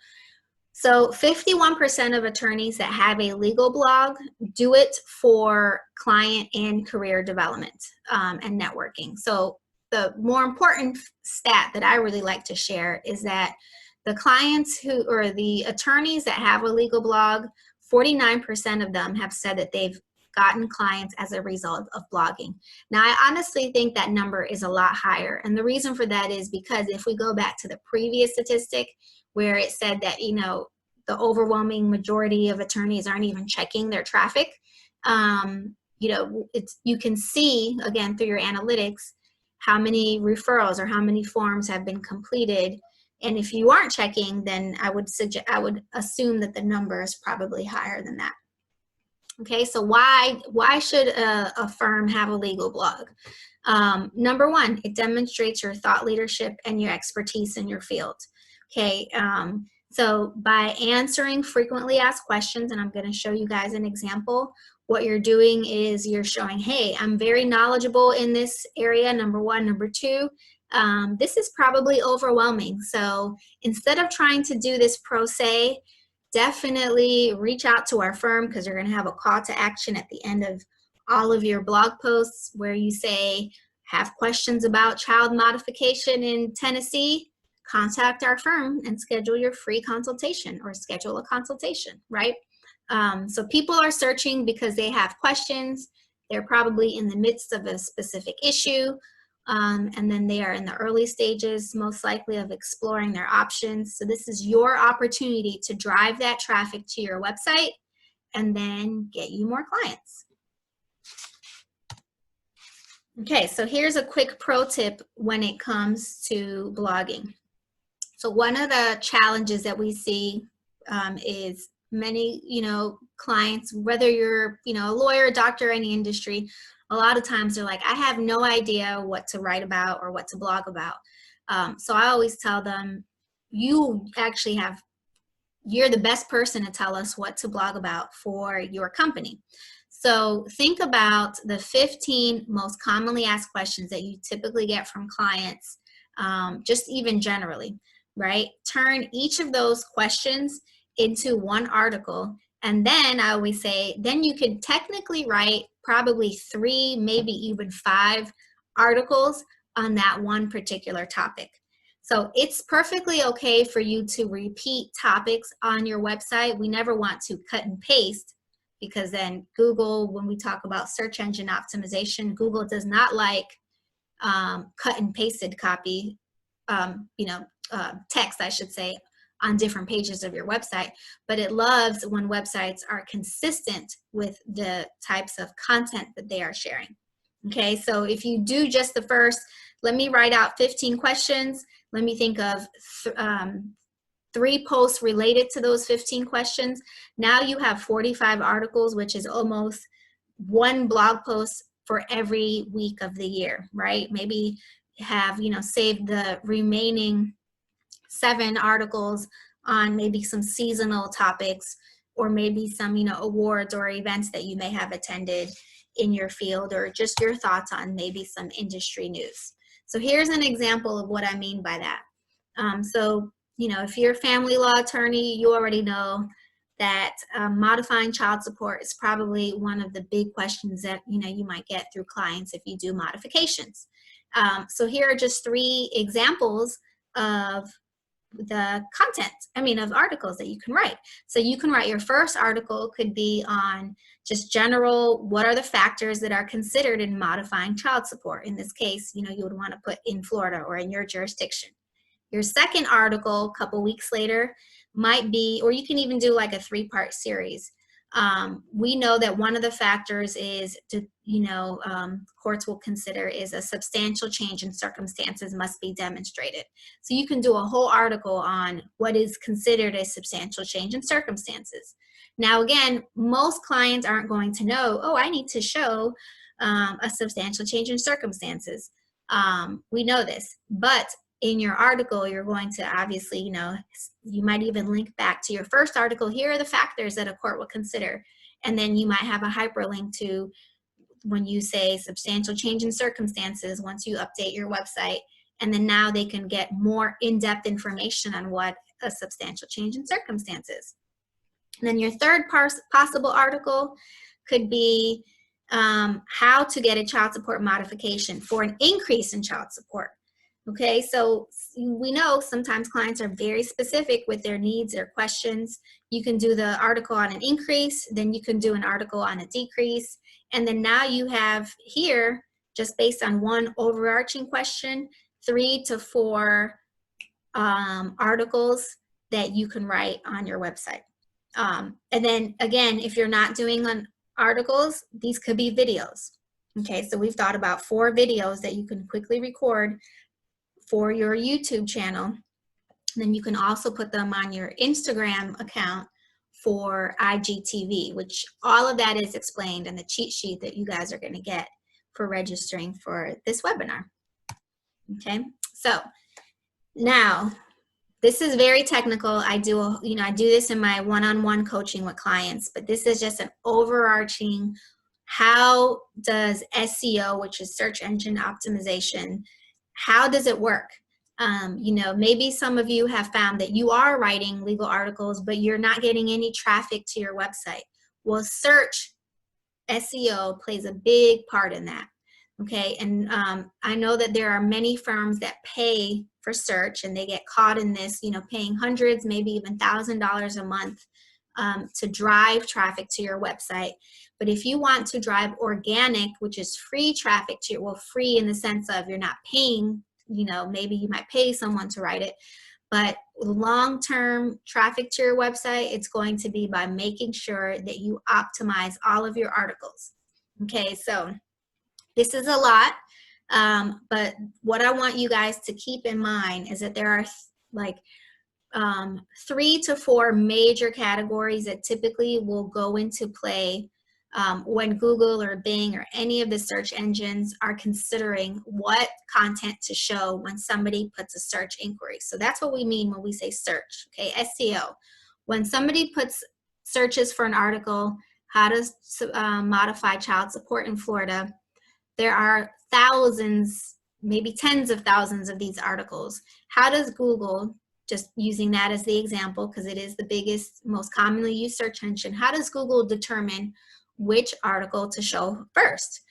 So 51% of attorneys that have a legal blog do it for client and career development and networking. So the more important stat that I really like to share is that the clients the attorneys that have a legal blog, 49% of them have said that they've gotten clients as a result of blogging. Now, I honestly think that number is a lot higher. And the reason for that is because if we go back to the previous statistic where it said that, you know, the overwhelming majority of attorneys aren't even checking their traffic, you know, you can see, again, through your analytics, how many referrals or how many forms have been completed. And if you aren't checking, then I would assume that the number is probably higher than that. Okay, so why should a firm have a legal blog? Number one, it demonstrates your thought leadership and your expertise in your field. Okay, so by answering frequently asked questions, and I'm going to show you guys an example, what you're doing is you're showing, hey, I'm very knowledgeable in this area, number one. Number two, this is probably overwhelming. So instead of trying to do this pro se, definitely reach out to our firm, because you're going to have a call to action at the end of all of your blog posts where you say, have questions about child modification in Tennessee, contact our firm and schedule your free consultation, or schedule a consultation, right? So people are searching because they have questions. They're probably in the midst of a specific issue. And then they are in the early stages, most likely, of exploring their options. So this is your opportunity to drive that traffic to your website and then get you more clients. Okay, so here's a quick pro tip when it comes to blogging. So one of the challenges that we see is many, you know, clients, whether you're, you know, a lawyer, doctor, any industry, a lot of times they're like, I have no idea what to write about or what to blog about. So I always tell them, you're the best person to tell us what to blog about for your company. So think about the 15 most commonly asked questions that you typically get from clients, just even generally, right? Turn each of those questions into one article. And then I always say, then you could technically write probably 3, maybe even 5 articles on that one particular topic. So it's perfectly okay for you to repeat topics on your website. We never want to cut and paste, because then Google, when we talk about search engine optimization, Google does not like cut and pasted copy, text, I should say, on different pages of your website, but it loves when websites are consistent with the types of content that they are sharing. Okay, so if you do just the first, let me write out 15 questions, let me think of 3 posts related to those 15 questions. Now you have 45 articles, which is almost 1 blog post for every week of the year, right? Maybe have, you know, save the remaining 7 articles on maybe some seasonal topics, or maybe some, you know, awards or events that you may have attended in your field, or just your thoughts on maybe some industry news. So here's an example of what I mean by that. So, you know, if you're a family law attorney, you already know that modifying child support is probably one of the big questions that, you know, you might get through clients if you do modifications. So here are just 3 examples of the content, of articles that you can write. So you can write, your first article could be on just general, what are the factors that are considered in modifying child support? In this case, you know, you would want to put in Florida or in your jurisdiction. Your second article, a couple weeks later, might be, or you can even do like a 3-part series. We know that one of the factors is, courts will consider is a substantial change in circumstances must be demonstrated. So you can do a whole article on what is considered a substantial change in circumstances. Now, again, most clients aren't going to know, oh, I need to show a substantial change in circumstances. We know this, but in your article, you're going to obviously, you might even link back to your first article. Here are the factors that a court will consider. And then you might have a hyperlink to when you say substantial change in circumstances once you update your website. And then now they can get more in-depth information on what a substantial change in circumstances. And then your third possible article could be how to get a child support modification for an increase in child support. Okay, so we know sometimes clients are very specific with their needs or questions. You can do the article on an increase, then you can do an article on a decrease. And then now you have here, just based on one overarching question, 3 to 4 articles that you can write on your website. And then again, if you're not doing articles, these could be videos. Okay, so we've thought about 4 videos that you can quickly record for your YouTube channel. Then you can also put them on your Instagram account for IGTV, which all of that is explained in the cheat sheet that you guys are going to get for registering for this webinar. Okay, so now this is very technical. I do this in my one-on-one coaching with clients, but this is just an overarching, how does SEO, which is search engine optimization, how does it work? Maybe some of you have found that you are writing legal articles, but you're not getting any traffic to your website. Well, search SEO plays a big part in that. Okay, and I know that there are many firms that pay for search, and they get caught in this, paying hundreds, maybe even $1,000 a month to drive traffic to your website. But if you want to drive organic, which is free traffic to your, well, free in the sense of you're not paying, maybe you might pay someone to write it, but long-term traffic to your website, it's going to be by making sure that you optimize all of your articles. Okay, so this is a lot, but what I want you guys to keep in mind is that there are like 3 to 4 major categories that typically will go into play when Google or Bing or any of the search engines are considering what content to show when somebody puts a search inquiry. So that's what we mean when we say search, okay, SEO. When somebody puts searches for an article, how to modify child support in Florida, there are thousands, maybe tens of thousands of these articles. How does Google, just using that as the example because it is the biggest, most commonly used search engine, how does Google determine which article to show first?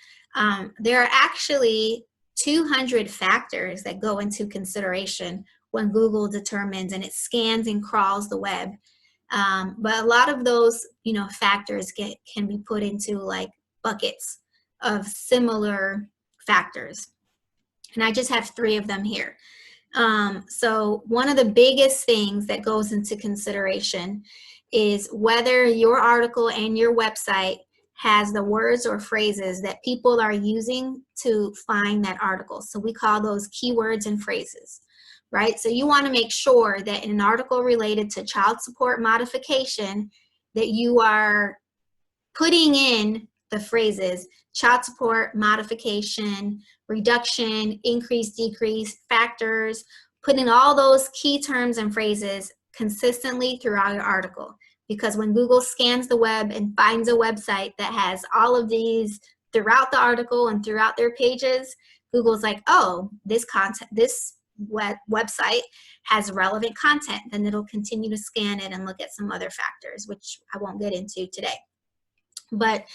There are actually 200 factors that go into consideration when Google determines, and it scans and crawls the web. But a lot of those, factors can be put into like buckets of similar factors. And I just have 3 of them here. So one of the biggest things that goes into consideration is whether your article and your website has the words or phrases that people are using to find that article. So we call those keywords and phrases, right? So you want to make sure that in an article related to child support modification that you are putting in the phrases child support, modification, reduction, increase, decrease, factors, put in all those key terms and phrases consistently throughout your article. Because when Google scans the web and finds a website that has all of these throughout the article and throughout their pages, Google's like, oh, this website has relevant content. Then it'll continue to scan it and look at some other factors, which I won't get into today. But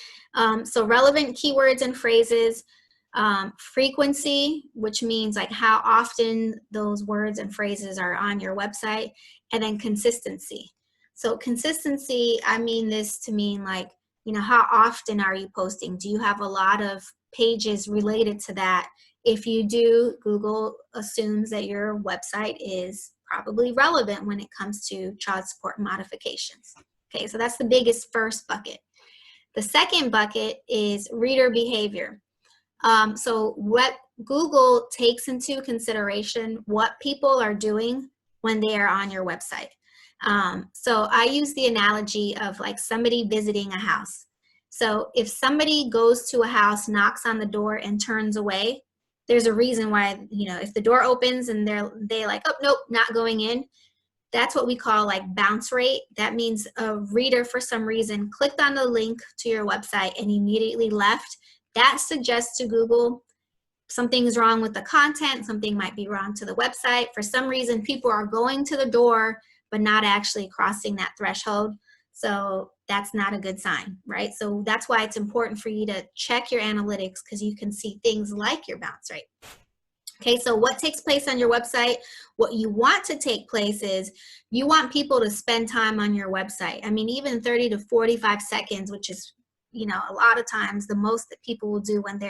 so relevant keywords and phrases, frequency, which means like how often those words and phrases are on your website, and then consistency. So consistency, I mean this to mean like, how often are you posting? Do you have a lot of pages related to that? If you do, Google assumes that your website is probably relevant when it comes to child support modifications. Okay, so that's the biggest first bucket. The second bucket is reader behavior. So what Google takes into consideration what people are doing when they are on your website. So I use the analogy of like somebody visiting a house. So if somebody goes to a house, knocks on the door and turns away, there's a reason why, if the door opens and they like, oh, nope, not going in. That's what we call like bounce rate. That means a reader for some reason clicked on the link to your website and immediately left. That suggests to Google something's wrong with the content, something might be wrong to the website. For some reason, people are going to the door but not actually crossing that threshold. So that's not a good sign, right? So that's why it's important for you to check your analytics because you can see things like your bounce rate. Okay, so what takes place on your website? What you want to take place is you want people to spend time on your website. I mean, even 30 to 45 seconds, which is, you know, a lot of times the most that people will do when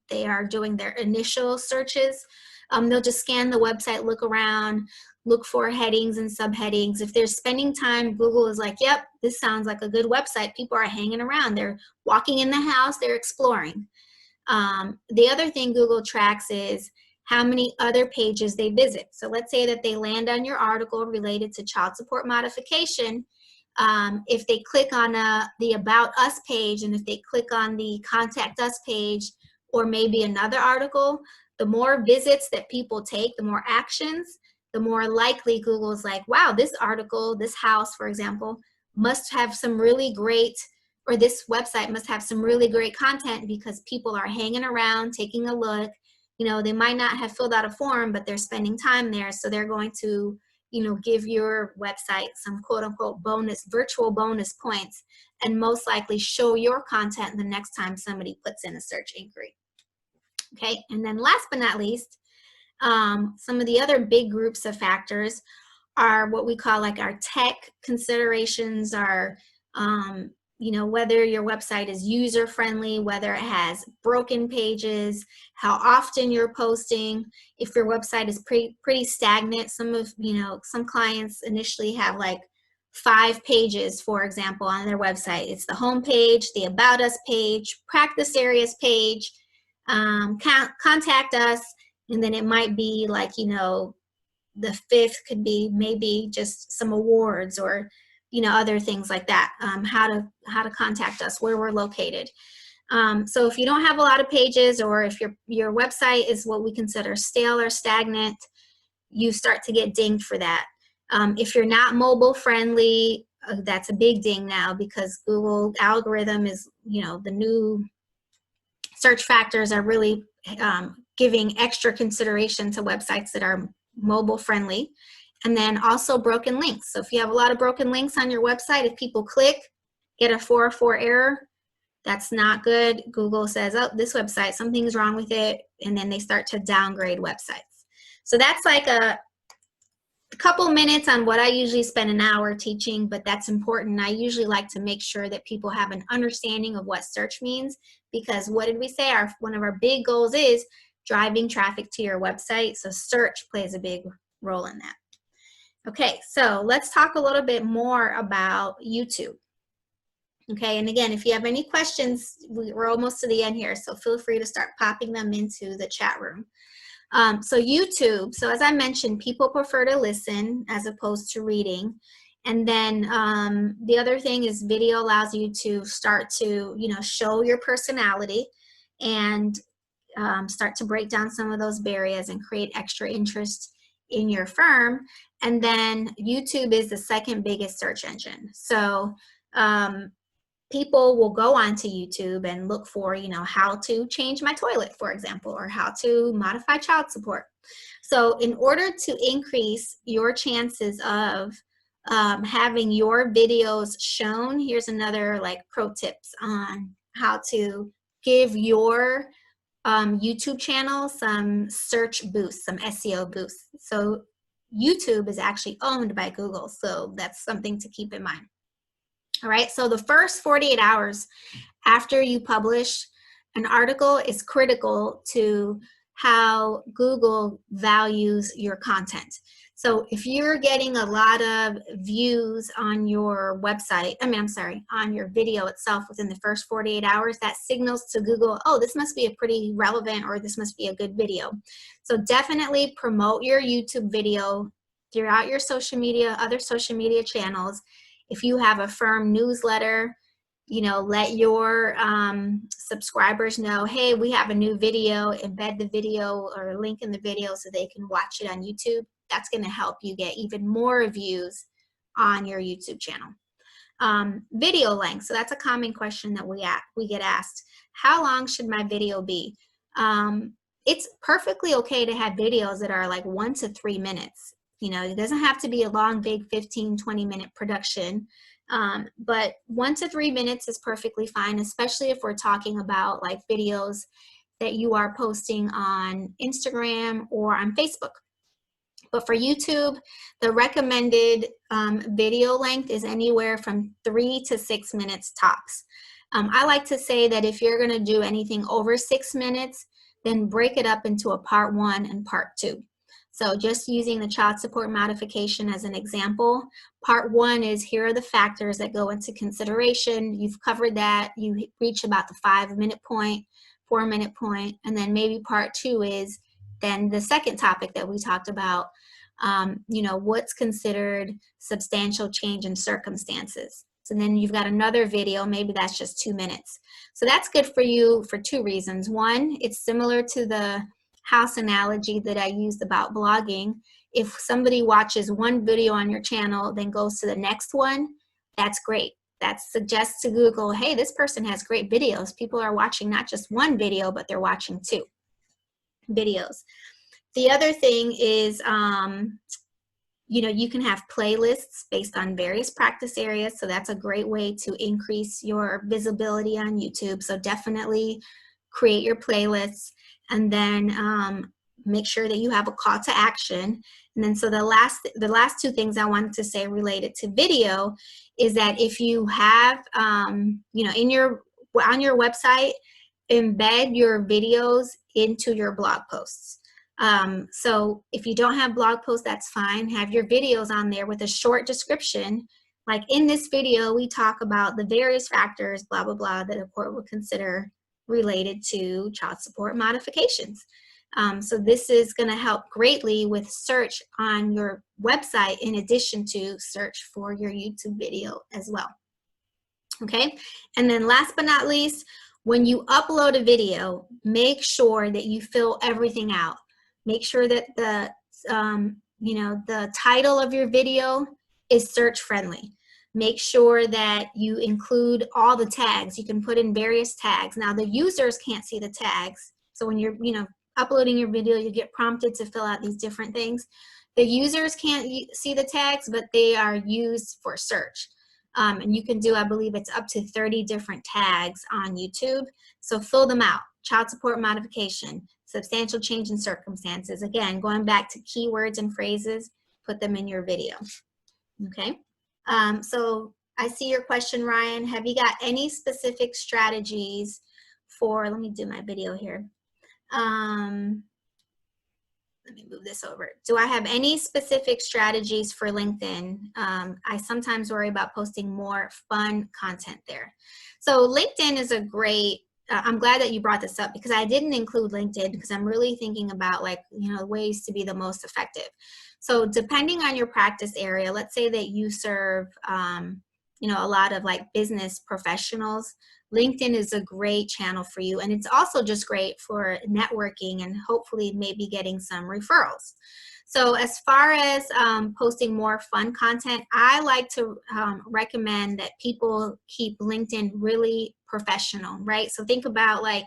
they are doing their initial searches. They'll just scan the website, look around, look for headings and subheadings. If they're spending time, Google is like, yep, this sounds like a good website. People are hanging around. They're walking in the house. They're exploring. The other thing Google tracks is how many other pages they visit. So let's say that they land on your article related to child support modification. If they click on the About Us page, and if they click on the Contact Us page, or maybe another article, the more visits that people take, the more actions, the more likely Google's like, wow, this article, this house, for example, must have some really great, or this website must have some really great content because people are hanging around, taking a look. You know, they might not have filled out a form, but they're spending time there. So they're going to, you know, give your website some quote unquote bonus, virtual bonus points, and most likely show your content the next time somebody puts in a search inquiry. Okay, and then last but not least, some of the other big groups of factors are what we call like our tech considerations, are you know, whether your website is user friendly, whether it has broken pages, how often you're posting, if your website is pretty stagnant. Some clients initially have like 5 pages, for example, on their website. It's the home page, the About Us page, practice areas page, contact us, and then it might be like, you know, the 5th could be maybe just some awards, or, you know, other things like that, how to contact us, where we're located. So if you don't have a lot of pages, or if your website is what we consider stale or stagnant, you start to get dinged for that. If you're not mobile friendly, that's a big ding now, because Google algorithm is, you know, the new search factors are really giving extra consideration to websites that are mobile friendly. And then also broken links. So if you have a lot of broken links on your website, if people click, get a 404 error, that's not good. Google says, oh, this website, something's wrong with it, and then they start to downgrade websites. So that's like a couple minutes on what I usually spend an hour teaching, but that's important. I usually like to make sure that people have an understanding of what search means, because what did we say? One of our big goals is driving traffic to your website. So search plays a big role in that. Okay, so let's talk a little bit more about YouTube. Okay, and again, if you have any questions, we're almost to the end here, so feel free to start popping them into the chat room. So YouTube, so as I mentioned, people prefer to listen as opposed to reading. And then the other thing is video allows you to start to, you know, show your personality and start to break down some of those barriers and create extra interest in your firm. And then YouTube is the second biggest search engine. So people will go onto YouTube and look for, you know, how to change my toilet, for example, or how to modify child support. So in order to increase your chances of having your videos shown, here's another like pro tips on how to give your YouTube channel some search boost, some SEO boost. So YouTube is actually owned by Google, so that's something to keep in mind. All right, so the first 48 hours after you publish an article is critical to how Google values your content. So if you're getting a lot of views on your website, on your video itself within the first 48 hours, that signals to Google, oh, this must be a pretty relevant, or this must be a good video. So definitely promote your YouTube video throughout your social media, other social media channels. If you have a firm newsletter, you know, let your subscribers know, hey, we have a new video, embed the video or link in the video so they can watch it on YouTube. That's going to help you get even more views on your YouTube channel. Video length. So that's a common question that we get asked. How long should my video be? It's perfectly okay to have videos that are like 1 to 3 minutes. You know, it doesn't have to be a long, big 15, 20-minute production. But 1 to 3 minutes is perfectly fine, especially if we're talking about like videos that you are posting on Instagram or on Facebook. But for YouTube, the recommended video length is anywhere from 3 to 6 minutes tops. I like to say that if you're going to do anything over 6 minutes, then break it up into a part 1 and part 2. So just using the child support modification as an example, part 1 is here are the factors that go into consideration. You've covered that. You reach about the 5-minute point, 4-minute point, and then maybe part 2 is then the second topic that we talked about, you know, what's considered substantial change in circumstances. So then you've got another video, maybe that's just 2 minutes. So that's good for you for 2 reasons. One, it's similar to the house analogy that I used about blogging. If somebody watches one video on your channel, then goes to the next one, that's great. That suggests to Google, hey, this person has great videos. People are watching not just one video, but they're watching 2 videos. The other thing is, you know, you can have playlists based on various practice areas. So that's a great way to increase your visibility on YouTube. So definitely create your playlists, and then make sure that you have a call to action. And then so the last 2 things I wanted to say related to video is that if you have, you know, on your website, embed your videos into your blog posts. So if you don't have blog posts, that's fine. Have your videos on there with a short description. Like in this video, we talk about the various factors, blah, blah, blah, that a court would consider related to child support modifications. So this is going to help greatly with search on your website in addition to search for your YouTube video as well. Okay, and then last but not least, when you upload a video, make sure that you fill everything out. Make sure that the, you know, the title of your video is search friendly. Make sure that you include all the tags. You can put in various tags. Now the users can't see the tags. So when you're, you know, uploading your video, you get prompted to fill out these different things. The users can't see the tags, but they are used for search. And you can do, I believe it's up to 30 different tags on YouTube. So fill them out. Child support modification, substantial change in circumstances. Again, going back to keywords and phrases, put them in your video. Okay. So I see your question, Ryan. Have you got any specific strategies for, let me do my video here. Let me move this over. Do I have any specific strategies for LinkedIn? I sometimes worry about posting more fun content there. So LinkedIn is a great, I'm glad that you brought this up because I didn't include LinkedIn because I'm really thinking about, like, you know, ways to be the most effective. So depending on your practice area, let's say that you serve, you know, a lot of like business professionals, LinkedIn is a great channel for you. And it's also just great for networking and hopefully maybe getting some referrals. So as far as posting more fun content, I like to recommend that people keep LinkedIn really professional, right? So think about like,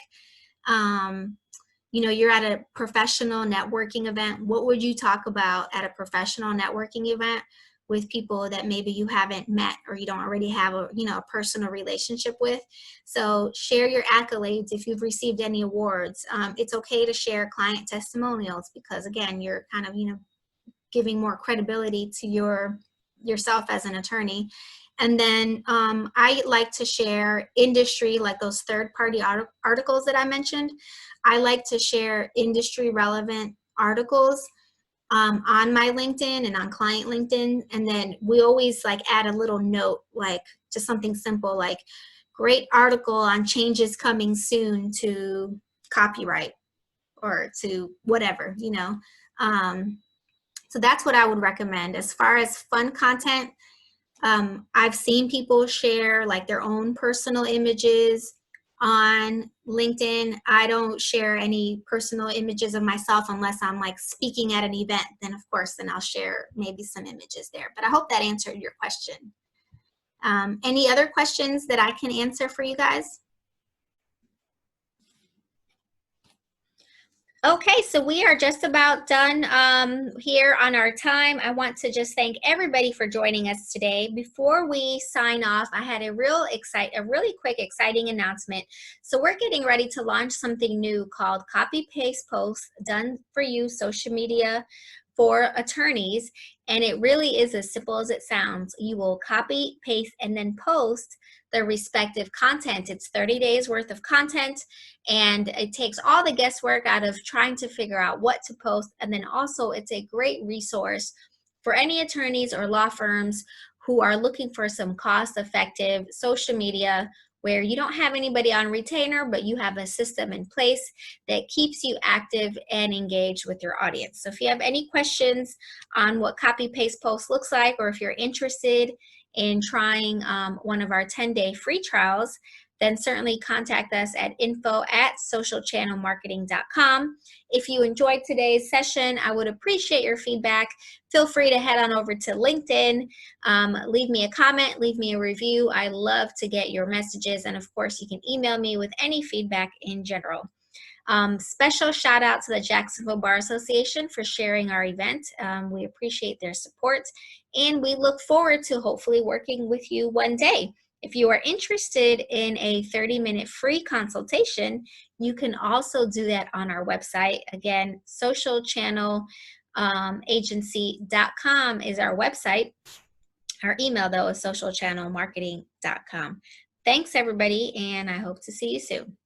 you know, you're at a professional networking event. What would you talk about at a professional networking event with people that maybe you haven't met or you don't already have a, you know, a personal relationship with? So share your accolades if you've received any awards. It's okay to share client testimonials because, again, you're kind of, you know, giving more credibility to yourself as an attorney. And then I like to share industry, like those third-party articles that I mentioned. I like to share industry relevant articles on my LinkedIn and on client LinkedIn. And then we always like add a little note, like just something simple like great article on changes coming soon to copyright or to whatever, you know. So that's what I would recommend. As far as fun content, I've seen people share like their own personal images on LinkedIn. I don't share any personal images of myself unless I'm like speaking at an event. Then of course, then I'll share maybe some images there. But I hope that answered your question. Any other questions that I can answer for you guys? Okay, so we are just about done here on our time. I want to just thank everybody for joining us today. Before we sign off, I had a really quick, exciting announcement. So we're getting ready to launch something new called Copy Paste Posts Done for You Social Media for Attorneys, and it really is as simple as it sounds. You will copy, paste, and then post the respective content. It's 30 days worth of content, and it takes all the guesswork out of trying to figure out what to post. And then also it's a great resource for any attorneys or law firms who are looking for some cost-effective social media where you don't have anybody on retainer, but you have a system in place that keeps you active and engaged with your audience. So if you have any questions on what copy paste post looks like, or if you're interested in trying one of our 10-day free trials, then certainly contact us at info@socialchannelmarketing.com. If you enjoyed today's session, I would appreciate your feedback. Feel free to head on over to LinkedIn, leave me a comment, leave me a review. I love to get your messages, and of course, you can email me with any feedback in general. Special shout out to the Jacksonville Bar Association for sharing our event. We appreciate their support, and we look forward to hopefully working with you one day. If you are interested in a 30-minute free consultation, you can also do that on our website. Again, socialchannelagency.com is our website. Our email, though, is socialchannelmarketing.com. Thanks, everybody, and I hope to see you soon.